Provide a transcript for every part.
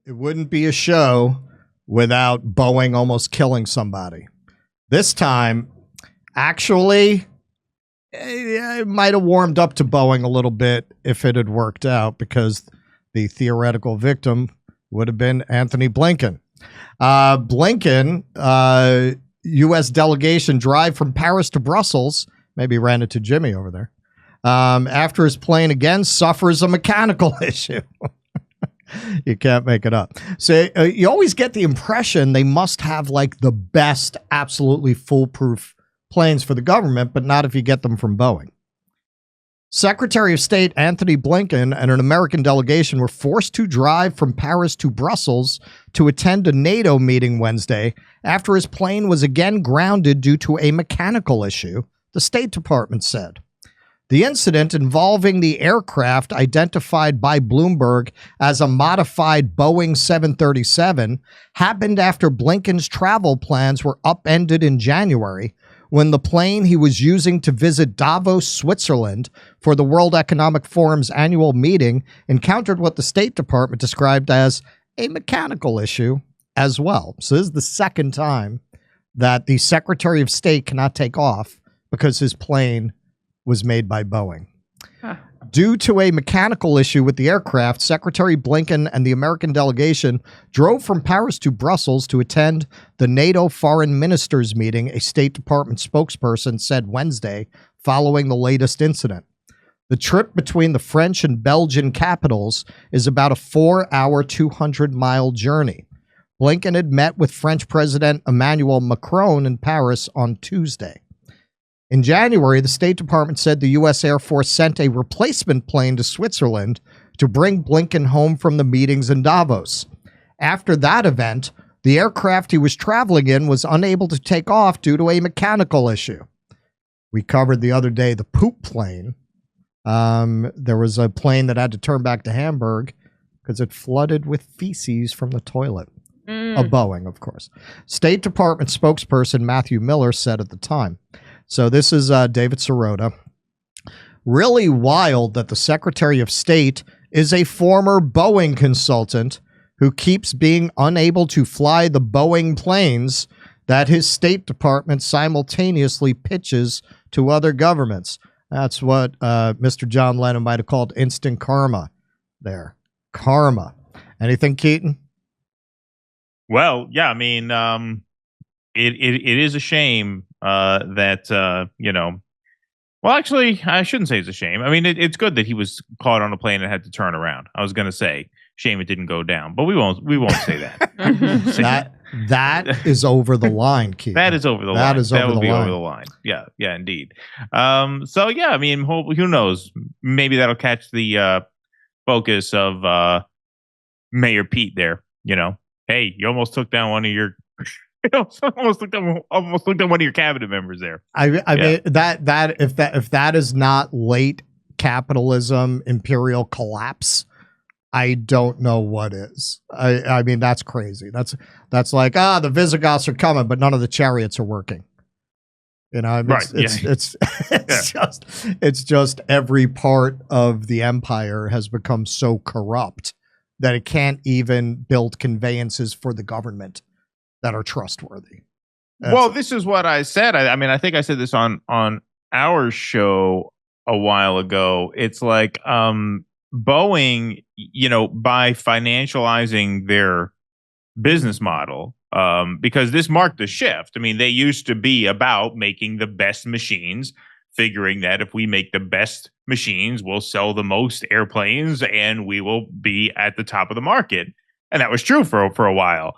It wouldn't be a show without Boeing almost killing somebody. This time, actually, it might have warmed up to Boeing a little bit if it had worked out, because the theoretical victim would have been Anthony Blinken. Blinken, U.S. delegation drive from Paris to Brussels, maybe ran into Jimmy over there, after his plane again suffers a mechanical issue. You can't make it up. So you always get the impression they must have like the best, absolutely foolproof planes for the government, but not if you get them from Boeing. Secretary of State Anthony Blinken and an American delegation were forced to drive from Paris to Brussels to attend a NATO meeting Wednesday after his plane was again grounded due to a mechanical issue, the State Department said. The incident, involving the aircraft identified by Bloomberg as a modified Boeing 737, happened after Blinken's travel plans were upended in January when the plane he was using to visit Davos, Switzerland for the World Economic Forum's annual meeting encountered what the State Department described as a mechanical issue as well. So this is the second time that the Secretary of State cannot take off because his plane was made by Boeing. Huh. Due to a mechanical issue with the aircraft, Secretary Blinken and the American delegation drove from Paris to Brussels to attend the NATO foreign ministers meeting, a State Department spokesperson said Wednesday, following the latest incident. The trip between the French and Belgian capitals is about a 4-hour, 200-mile journey. Blinken had met with French President Emmanuel Macron in Paris on Tuesday. In January, the State Department said the U.S. Air Force sent a replacement plane to Switzerland to bring Blinken home from the meetings in Davos. After that event, the aircraft he was traveling in was unable to take off due to a mechanical issue. We covered the other day the poop plane. There was a plane that had to turn back to Hamburg because it flooded with feces from the toilet. A Boeing, of course. State Department spokesperson Matthew Miller said at the time. So this is David Sirota. Really wild that the Secretary of State is a former Boeing consultant who keeps being unable to fly the Boeing planes that his State Department simultaneously pitches to other governments. That's what Mr. John Lennon might have called instant karma there. Karma. Anything, Keaton? Well, yeah, I mean, it is a shame that, you know, well, actually, I shouldn't say it's a shame. I mean, it's good that he was caught on a plane and had to turn around. I was going to say, shame it didn't go down, but we won't say that. That is over the line, Keith. That is over the line. That is over the line. Over the line. Yeah, indeed. So yeah, I mean, who knows? Maybe that'll catch the focus of Mayor Pete there. You know, hey, you almost took down one of your. almost looked at one of your cabinet members there. I mean that if that is not late capitalism imperial collapse, I don't know what is. I mean that's crazy. That's like the Visigoths are coming, but none of the chariots are working. You know, I mean, right? It's just every part of the empire has become so corrupt that it can't even build conveyances for the government that are trustworthy. Well, this is what I said. I mean, I think I said this on our show a while ago. It's like Boeing, you know, by financializing their business model, because this marked a shift. I mean, they used to be about making the best machines, figuring that if we make the best machines, we'll sell the most airplanes and we will be at the top of the market. And that was true for a while.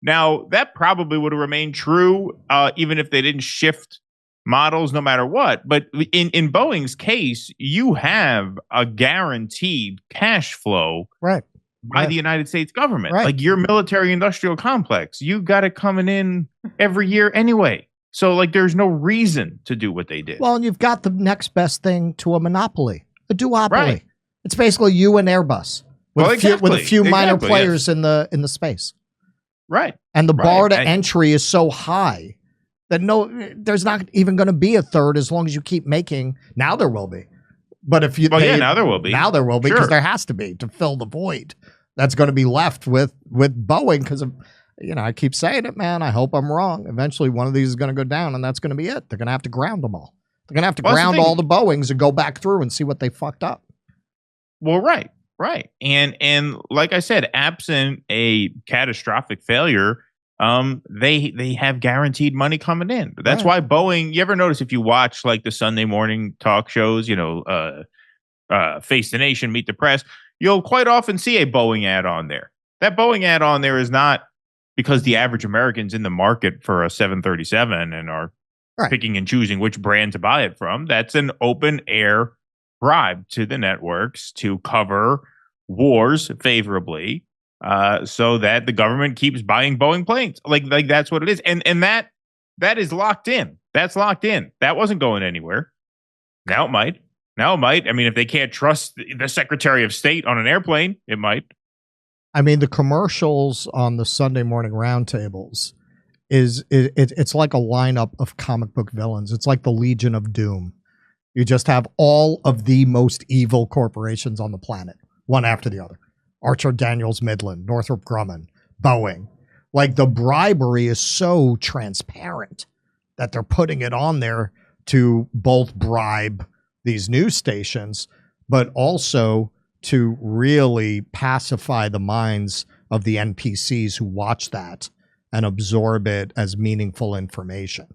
Now, that probably would have remained true even if they didn't shift models no matter what. But in Boeing's case, you have a guaranteed cash flow by the United States government. Like your military industrial complex, you got it coming in every year anyway. So like there's no reason to do what they did. Well, and you've got the next best thing to a monopoly, a duopoly. Right. It's basically you and Airbus with a few minor players in the space. Right. And the bar to entry is so high that there's not even going to be a third as long as you keep making. Now there will be. But if you now there will be. Now there will be Sure. because there has to be to fill the void that's going to be left with Boeing because of, I keep saying it, man. I hope I'm wrong. Eventually, one of these is going to go down, and that's going to be it. They're going to have to ground them all. They're going to have to ground all the Boeings and go back through and see what they fucked up. Well, right. And like I said, absent a catastrophic failure, they have guaranteed money coming in. That's why Boeing, you ever notice if you watch like the Sunday morning talk shows, Face the Nation, Meet the Press, you'll quite often see a Boeing ad on there. That Boeing ad on there is not because the average American's in the market for a 737 and are picking and choosing which brand to buy it from. That's an open air bribe to the networks to cover wars favorably, so that the government keeps buying Boeing planes. Like that's what it is. And that is locked in. That's locked in. That wasn't going anywhere. Now it might. I mean, if they can't trust the Secretary of State on an airplane, it might. I mean, the commercials on the Sunday morning roundtables it's like a lineup of comic book villains. It's like the Legion of Doom. You just have all of the most evil corporations on the planet, one after the other. Archer Daniels Midland, Northrop Grumman, Boeing. Like, the bribery is so transparent that they're putting it on there to both bribe these news stations, but also to really pacify the minds of the NPCs who watch that and absorb it as meaningful information.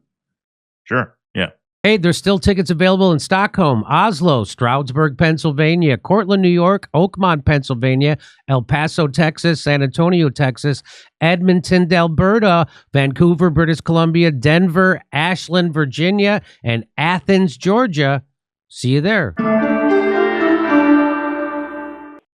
Sure. Yeah. Hey, there's still tickets available in Stockholm, Oslo, Stroudsburg, Pennsylvania, Cortland, New York, Oakmont, Pennsylvania, El Paso, Texas, San Antonio, Texas, Edmonton, Alberta, Vancouver, British Columbia, Denver, Ashland, Virginia, and Athens, Georgia. See you there.